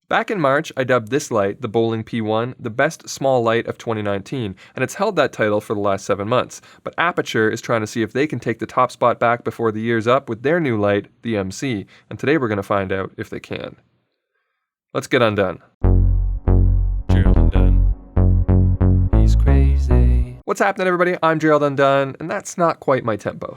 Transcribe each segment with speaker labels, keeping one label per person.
Speaker 1: Back in March, I dubbed this light, the Bowling P1, the best small light of 2019, and it's held that title for the last 7 months. But Aputure is trying to see if they can take the top spot back before the year's up with their new light, the MC, and today we're going to find out if they can. Let's get undone. Gerald Undone. He's crazy. What's happening, everybody? I'm Gerald Undone, and that's not quite my tempo.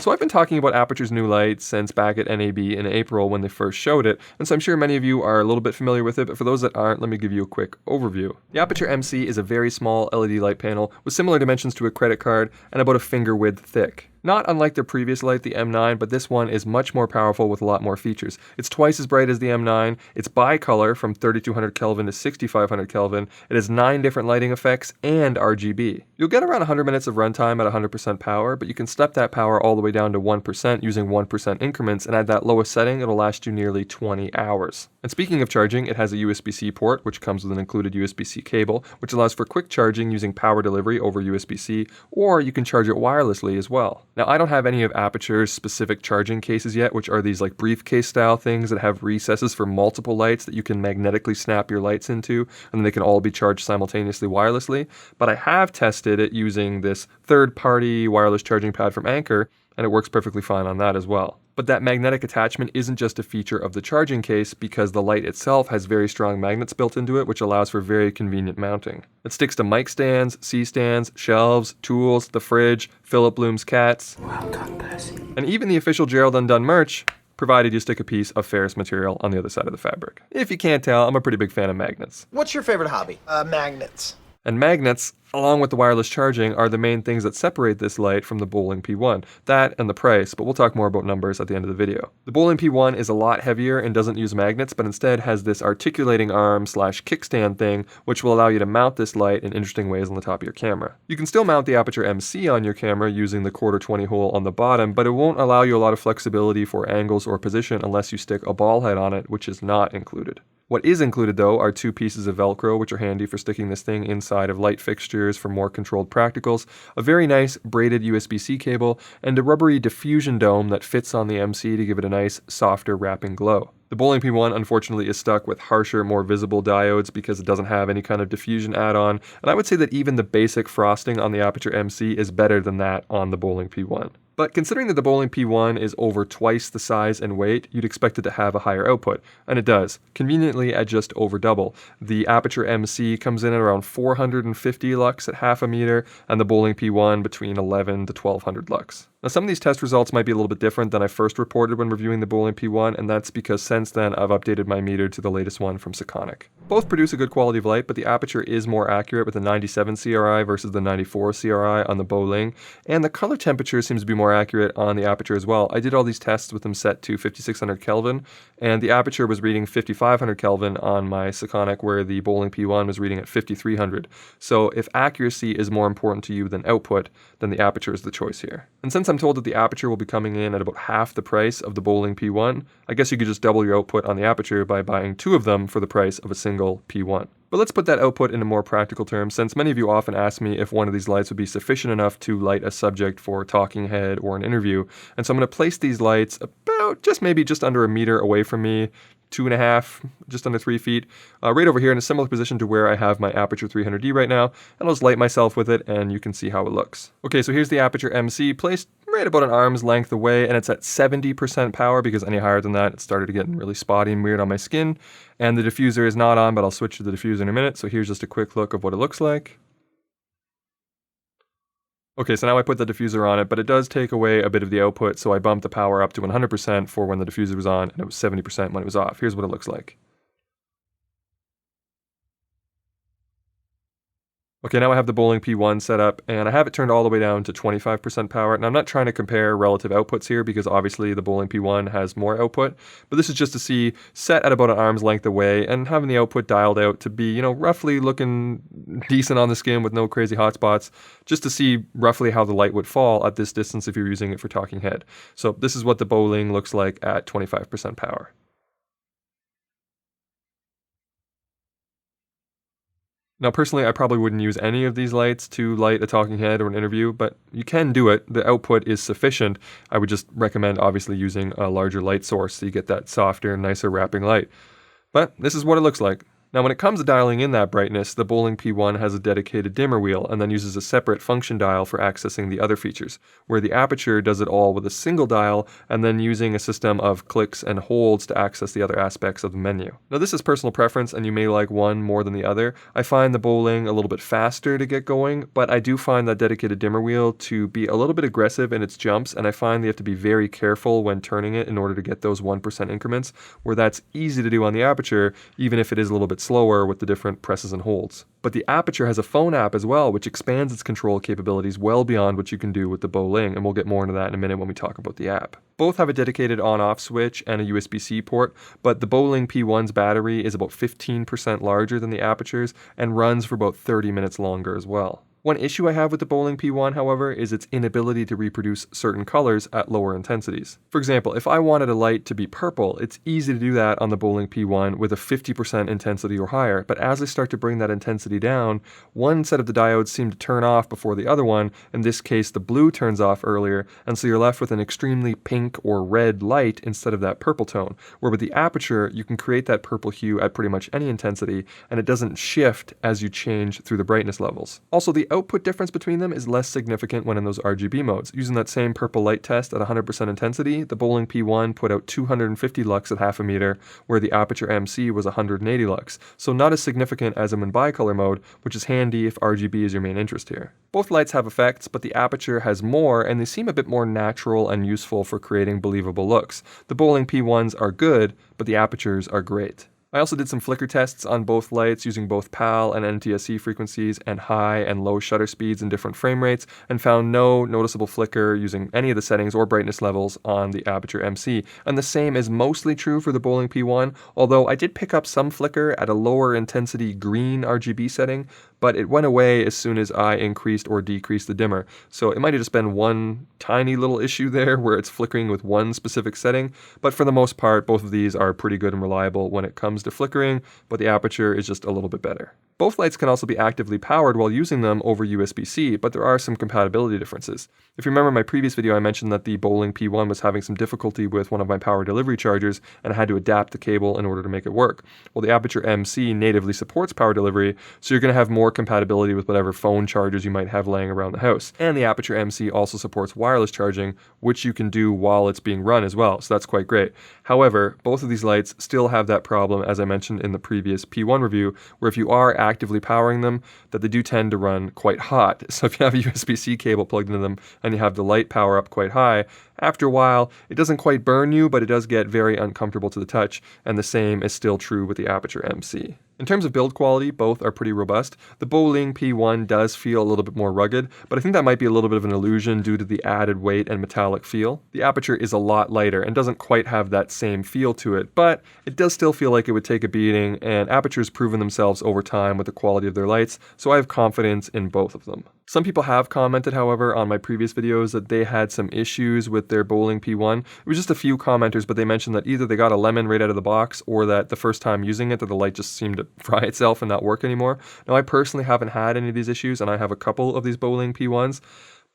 Speaker 1: So I've been talking about Aputure's new light since back at NAB in April when they first showed it, and so I'm sure many of you are a little bit familiar with it, but for those that aren't, let me give you a quick overview. The Aputure MC is a very small LED light panel with similar dimensions to a credit card and about a finger width thick. Not unlike their previous light, the M9, but this one is much more powerful with a lot more features. It's twice as bright as the M9, it's bicolor from 3200 Kelvin to 6500 Kelvin, it has 9 different lighting effects, and RGB. You'll get around 100 minutes of runtime at 100% power, but you can step that power all the way down to 1% using 1% increments, and at that lowest setting, it'll last you nearly 20 hours. And speaking of charging, it has a USB-C port, which comes with an included USB-C cable, which allows for quick charging using power delivery over USB-C, or you can charge it wirelessly as well. Now, I don't have any of Aputure's specific charging cases yet, which are these like briefcase style things that have recesses for multiple lights that you can magnetically snap your lights into, and then they can all be charged simultaneously wirelessly. But I have tested it using this third-party wireless charging pad from Anker, and it works perfectly fine on that as well. But that magnetic attachment isn't just a feature of the charging case because the light itself has very strong magnets built into it, which allows for very convenient mounting. It sticks to mic stands, C-stands, shelves, tools, the fridge, Philip Bloom's cats.
Speaker 2: Well done, Percy.
Speaker 1: And even the official Gerald Undone merch, provided you stick a piece of ferrous material on the other side of the fabric. If you can't tell, I'm a pretty big fan of magnets.
Speaker 2: What's your favorite hobby? Magnets.
Speaker 1: And magnets, along with the wireless charging, are the main things that separate this light from the Bowling P1. That and the price, but we'll talk more about numbers at the end of the video. The Bowling P1 is a lot heavier and doesn't use magnets, but instead has this articulating arm / kickstand thing, which will allow you to mount this light in interesting ways on the top of your camera. You can still mount the Aputure MC on your camera using the 1/4 hole on the bottom, but it won't allow you a lot of flexibility for angles or position unless you stick a ball head on it, which is not included. What is included, though, are 2 pieces of Velcro, which are handy for sticking this thing inside of light fixtures for more controlled practicals, a very nice braided USB-C cable, and a rubbery diffusion dome that fits on the MC to give it a nice, softer wrapping glow. The Bowling P1 unfortunately is stuck with harsher, more visible diodes because it doesn't have any kind of diffusion add-on, and I would say that even the basic frosting on the Aputure MC is better than that on the Bowling P1. But considering that the Bowling P1 is over twice the size and weight, you'd expect it to have a higher output, and it does, conveniently at just over double. The Aputure MC comes in at around 450 lux at half a meter, and the Bowling P1 between 11 to 1200 lux. Now, some of these test results might be a little bit different than I first reported when reviewing the Bowling P1, and that's because since then I've updated my meter to the latest one from Sekonic. Both produce a good quality of light, but the Aputure is more accurate with the 97 CRI versus the 94 CRI on the Bowling, and the color temperature seems to be more accurate on the Aputure as well. I did all these tests with them set to 5600 Kelvin, and the Aputure was reading 5500 Kelvin on my Sekonic, where the Bowling P1 was reading at 5300. So if accuracy is more important to you than output, then the Aputure is the choice here. And since I'm told that the Aputure will be coming in at about half the price of the Bowling P1, I guess you could just double your output on the Aputure by buying 2 of them for the price of a single P1. But let's put that output into more practical terms, since many of you often ask me if one of these lights would be sufficient enough to light a subject for a talking head or an interview. And so I'm going to place these lights about maybe just under a meter away from me, 2.5, just under 3 feet, right over here in a similar position to where I have my Aputure 300D right now, and I'll just light myself with it and you can see how it looks. Okay, so here's the Aputure MC placed right about an arm's length away, and it's at 70% power because any higher than that it started getting really spotty and weird on my skin. And the diffuser is not on, but I'll switch to the diffuser in a minute, so here's just a quick look of what it looks like. Okay, so now I put the diffuser on it, but it does take away a bit of the output, so I bumped the power up to 100% for when the diffuser was on, and it was 70% when it was off. Here's what it looks like. Okay, now I have the Bowling P1 set up, and I have it turned all the way down to 25% power. Now, I'm not trying to compare relative outputs here, because obviously the Bowling P1 has more output, but this is just to see set at about an arm's length away, and having the output dialed out to be, roughly looking decent on the skin with no crazy hotspots, just to see roughly how the light would fall at this distance if you're using it for talking head. So this is what the Bowling looks like at 25% power. Now, personally, I probably wouldn't use any of these lights to light a talking head or an interview, but you can do it. The output is sufficient. I would just recommend, obviously, using a larger light source so you get that softer, nicer wrapping light. But this is what it looks like. Now, when it comes to dialing in that brightness, the Bowling P1 has a dedicated dimmer wheel and then uses a separate function dial for accessing the other features, where the Aputure does it all with a single dial and then using a system of clicks and holds to access the other aspects of the menu. Now, this is personal preference and you may like one more than the other. I find the Bowling a little bit faster to get going, but I do find that dedicated dimmer wheel to be a little bit aggressive in its jumps, and I find you have to be very careful when turning it in order to get those 1% increments, where that's easy to do on the Aputure, even if it is a little bit slower with the different presses and holds. But the Aputure has a phone app as well, which expands its control capabilities well beyond what you can do with the Bowling, and we'll get more into that in a minute when we talk about the app. Both have a dedicated on-off switch and a USB-C port, but the Bowling P1's battery is about 15% larger than the Aputure's and runs for about 30 minutes longer as well. One issue I have with the Bowling P1, however, is its inability to reproduce certain colors at lower intensities. For example, if I wanted a light to be purple, it's easy to do that on the Bowling P1 with a 50% intensity or higher, but as I start to bring that intensity down, one set of the diodes seem to turn off before the other one. In this case, the blue turns off earlier, and so you're left with an extremely pink or red light instead of that purple tone, where with the Aputure, you can create that purple hue at pretty much any intensity, and it doesn't shift as you change through the brightness levels. Also, the output difference between them is less significant when in those RGB modes. Using that same purple light test at 100% intensity, the Bowling P1 put out 250 lux at half a meter, where the Aputure MC was 180 lux, so not as significant as in bicolor mode, which is handy if RGB is your main interest here. Both lights have effects, but the Aputure has more, and they seem a bit more natural and useful for creating believable looks. The Bowling P1s are good, but the Aputures are great. I also did some flicker tests on both lights using both PAL and NTSC frequencies and high and low shutter speeds and different frame rates, and found no noticeable flicker using any of the settings or brightness levels on the Aputure MC. And the same is mostly true for the Bowling P1, although I did pick up some flicker at a lower intensity green RGB setting, but it went away as soon as I increased or decreased the dimmer. So it might have just been one tiny little issue there where it's flickering with one specific setting, but for the most part, both of these are pretty good and reliable when it comes to flickering, but the Aputure is just a little bit better. Both lights can also be actively powered while using them over USB-C, but there are some compatibility differences. If you remember my previous video, I mentioned that the Bowling P1 was having some difficulty with one of my power delivery chargers, and I had to adapt the cable in order to make it work. Well, the Aputure MC natively supports power delivery, so you're going to have more compatibility with whatever phone chargers you might have laying around the house. And the Aputure MC also supports wireless charging, which you can do while it's being run as well, so that's quite great. However, both of these lights still have that problem, as I mentioned in the previous P1 review, where if you are actively powering them, that they do tend to run quite hot. So if you have a USB-C cable plugged into them and you have the light power up quite high, after a while, it doesn't quite burn you, but it does get very uncomfortable to the touch, and the same is still true with the Aputure MC. In terms of build quality, both are pretty robust. The Bowling P1 does feel a little bit more rugged, but I think that might be a little bit of an illusion due to the added weight and metallic feel. The Aputure is a lot lighter and doesn't quite have that same feel to it, but it does still feel like it would take a beating, and Aputure's proven themselves over time with the quality of their lights, so I have confidence in both of them. Some people have commented, however, on my previous videos that they had some issues with their Bowling P1. It was just a few commenters, but they mentioned that either they got a lemon right out of the box or that the first time using it, that the light just seemed to fry itself and not work anymore. Now, I personally haven't had any of these issues, and I have a couple of these Bowling P1s,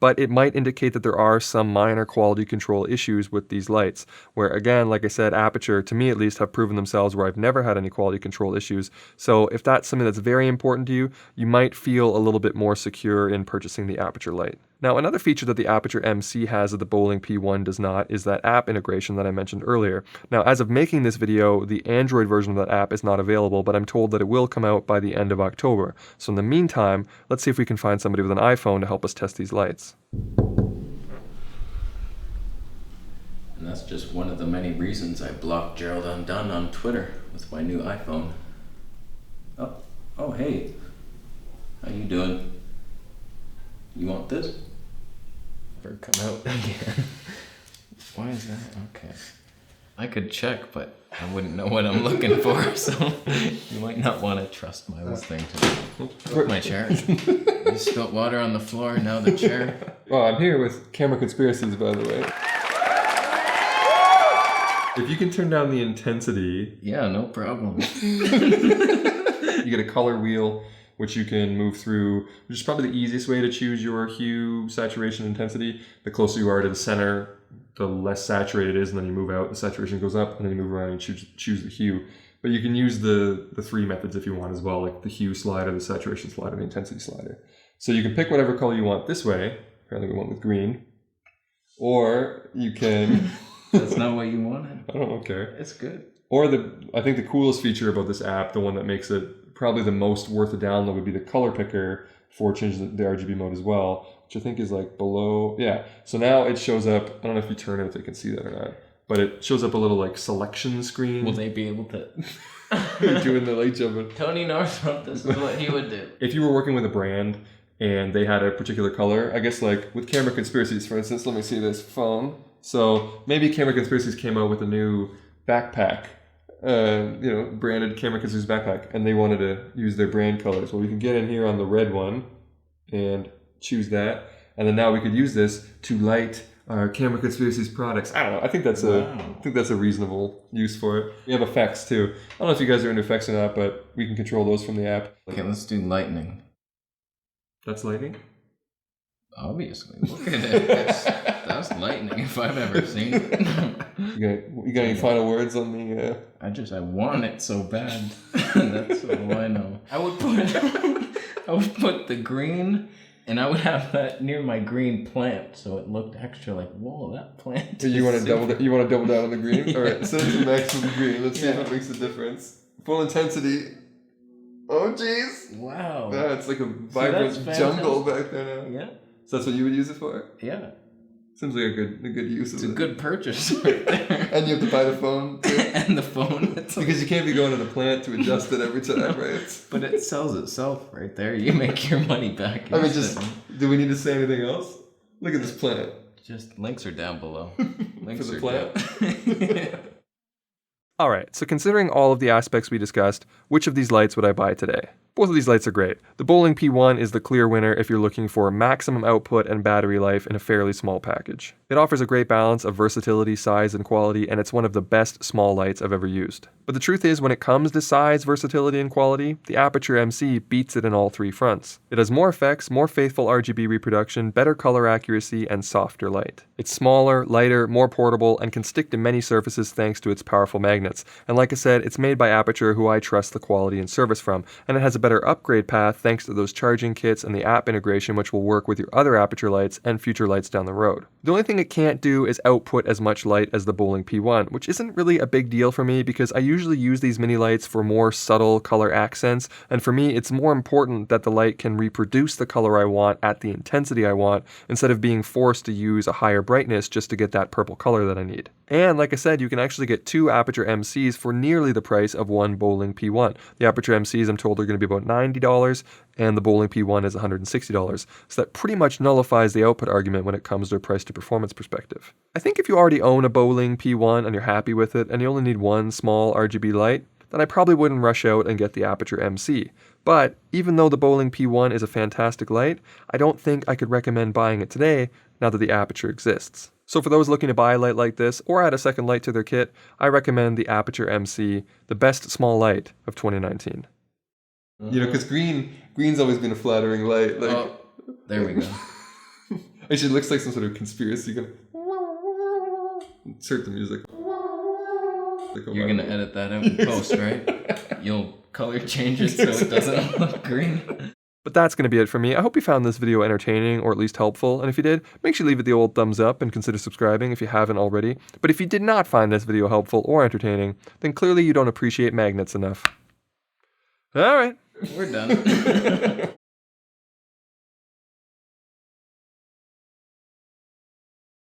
Speaker 1: but it might indicate that there are some minor quality control issues with these lights, where again, like I said, Aputure, to me at least, have proven themselves where I've never had any quality control issues. So if that's something that's very important to you, you might feel a little bit more secure in purchasing the Aputure light. Now, another feature that the Aputure MC has that the Bowling P1 does not is that app integration that I mentioned earlier. Now, as of making this video, the Android version of that app is not available, but I'm told that it will come out by the end of October. So in the meantime, let's see if we can find somebody with an iPhone to help us test these lights.
Speaker 3: And that's just one of the many reasons I blocked Gerald Undone on Twitter with my new iPhone. Oh, hey. How you doing? You want this? Never come out again. Why is that? Okay. I could check, but I wouldn't know what I'm looking for, so you might not want to trust my listening to me. My chair. You spilt water on the floor, now the chair.
Speaker 1: Well, I'm here with Camera Conspiracies, by the way. If you can turn down the intensity...
Speaker 3: Yeah, no problem.
Speaker 1: You get a color wheel which you can move through, which is probably the easiest way to choose your hue, saturation, intensity. The closer you are to the center, the less saturated it is, and then you move out, the saturation goes up, and then you move around and choose the hue. But you can use the three methods if you want as well, like the hue slider, the saturation slider, the intensity slider. So you can pick whatever color you want this way. Apparently we went with green. Or you can...
Speaker 3: That's not what you wanted.
Speaker 1: I don't care.
Speaker 3: It's good.
Speaker 1: Or I think the coolest feature about this app, the one that makes it probably the most worth a download, would be the color picker for changing the RGB mode as well, which I think is like below. Yeah. So now it shows up. I don't know if you turn it if they can see that or not, but it shows up a little like selection screen.
Speaker 3: Will they be able to?
Speaker 1: You're doing the light jumping.
Speaker 3: Tony Northrup, this is what he would do.
Speaker 1: If you were working with a brand and they had a particular color, I guess like with Camera Conspiracies, for instance, let me see this phone. So maybe Camera Conspiracies came out with a new backpack, branded Camera Conspiracies backpack, and they wanted to use their brand colors. Well, we can get in here on the red one and choose that. And then now we could use this to light our Camera Conspiracies products. I don't know. I think that's a reasonable use for it. We have effects too. I don't know if you guys are into effects or not, but we can control those from the app.
Speaker 3: Okay, let's do lightning.
Speaker 1: That's lightning?
Speaker 3: Obviously. Look at it. That's lightning if I've ever seen it.
Speaker 1: You got any final words on the...
Speaker 3: I want it so bad. That's all I know. I would put the green, and I would have that near my green plant, so it looked extra like, whoa, that plant.
Speaker 1: You want to double down on the green? Yeah. All right, set it to maximum green. Let's see if it makes a difference. Full intensity. Oh, jeez.
Speaker 3: Wow.
Speaker 1: It's like a vibrant jungle back there now.
Speaker 3: Yeah.
Speaker 1: So that's what you would use it for?
Speaker 3: Yeah.
Speaker 1: Seems like a good use of it.
Speaker 3: It's a good purchase right there.
Speaker 1: And you have to buy the phone too.
Speaker 3: And the phone.
Speaker 1: Because you can't be going to the plant to adjust it every time, right?
Speaker 3: But it sells itself right there. You make your money back.
Speaker 1: I mean, do we need to say anything else? Look at this plant.
Speaker 3: Just links are down below. Links
Speaker 1: For the
Speaker 3: plant.
Speaker 1: All right, so considering all of the aspects we discussed, which of these lights would I buy today? Both of these lights are great. The Bowling P1 is the clear winner if you're looking for maximum output and battery life in a fairly small package. It offers a great balance of versatility, size, and quality, and it's one of the best small lights I've ever used. But the truth is, when it comes to size, versatility, and quality, the Aputure MC beats it in all three fronts. It has more effects, more faithful RGB reproduction, better color accuracy, and softer light. It's smaller, lighter, more portable, and can stick to many surfaces thanks to its powerful magnets. And like I said, it's made by Aputure, who I trust the quality and service from, and it has a better upgrade path thanks to those charging kits and the app integration, which will work with your other Aputure lights and future lights down the road. The only thing it can't do is output as much light as the Bowling P1, which isn't really a big deal for me because I usually use these mini lights for more subtle color accents, and for me it's more important that the light can reproduce the color I want at the intensity I want instead of being forced to use a higher brightness just to get that purple color that I need. And like I said, you can actually get two Aputure MCs for nearly the price of one Bowling P1. The Aputure MCs, I'm told, are going to be about $90, and the Bowling P1 is $160. So that pretty much nullifies the output argument when it comes to a price to performance perspective. I think if you already own a Bowling P1 and you're happy with it, and you only need one small RGB light, then I probably wouldn't rush out and get the Aputure MC. But even though the Bowling P1 is a fantastic light, I don't think I could recommend buying it today now that the Aputure exists. So for those looking to buy a light like this or add a second light to their kit, I recommend the Aputure MC, the best small light of 2019. You know, because green's always been a flattering light. Like,
Speaker 3: oh, there we go.
Speaker 1: Actually, it looks like some sort of conspiracy. Insert the music.
Speaker 3: You're going to edit that out in post, right? You'll color change it so it doesn't look green.
Speaker 1: But that's going to be it for me. I hope you found this video entertaining or at least helpful. And if you did, make sure you leave it the old thumbs up and consider subscribing if you haven't already. But if you did not find this video helpful or entertaining, then clearly you don't appreciate magnets enough. All right.
Speaker 3: We're done.